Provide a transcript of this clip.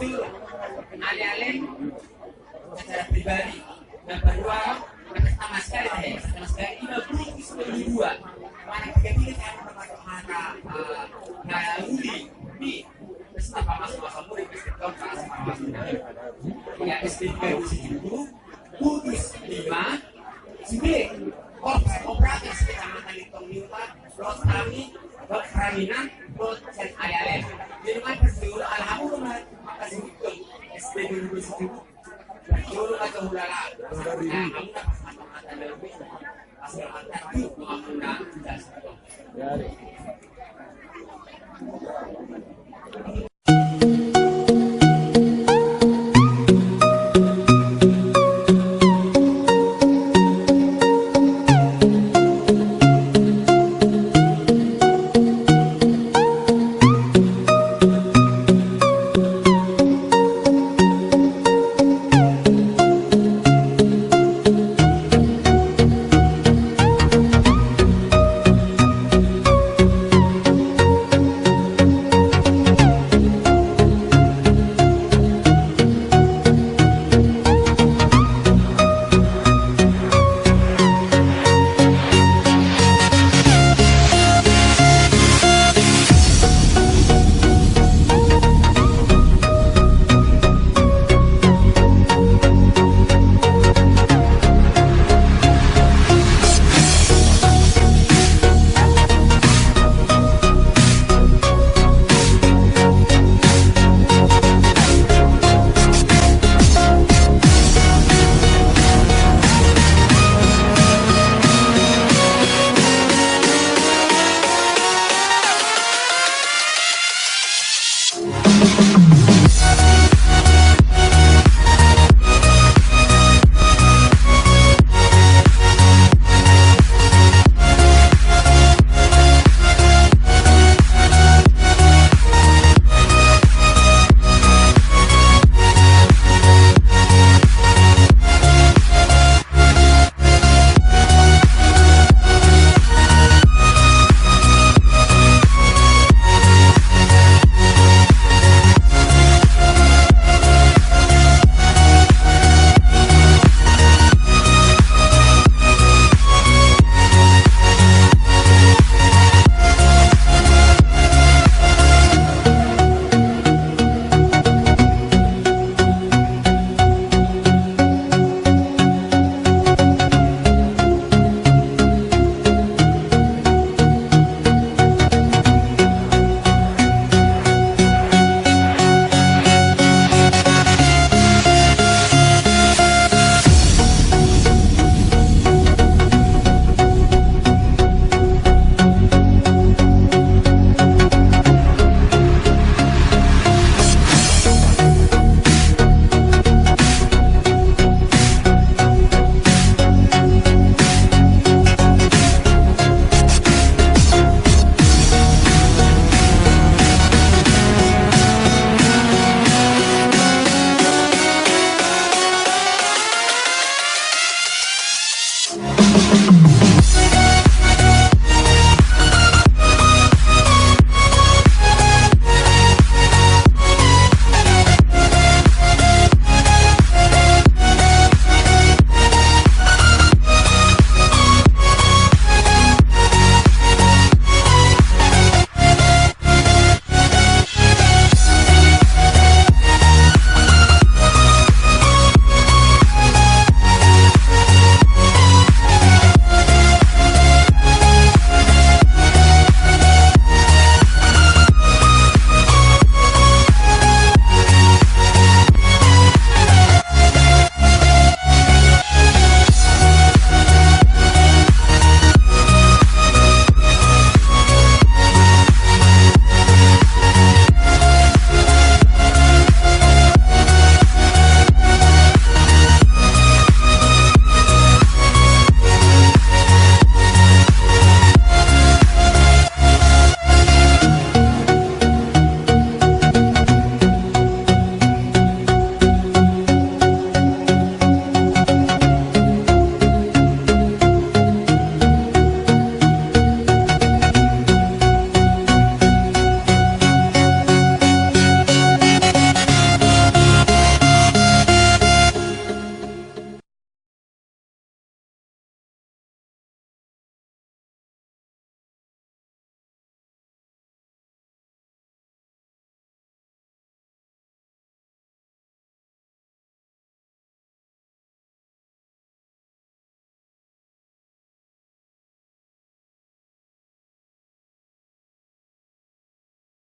itu alih-alih secara pribadi dan kedua sama sekali sama sekali 52 mana ketika saya mengatakan maka Uli di bersama masa-masa murid istiqomah sama ya STP itu Kudus 5 Sibik Korps Operatif Kecamatan Litong Lima Lot Kami Lot Keraminan Lot dan Ayalen di rumah persiul alhamdulillah makasih betul STP itu seluruh kacau hulala nah kamu dapat kata-kata lebih hasil antar yuk mengakunan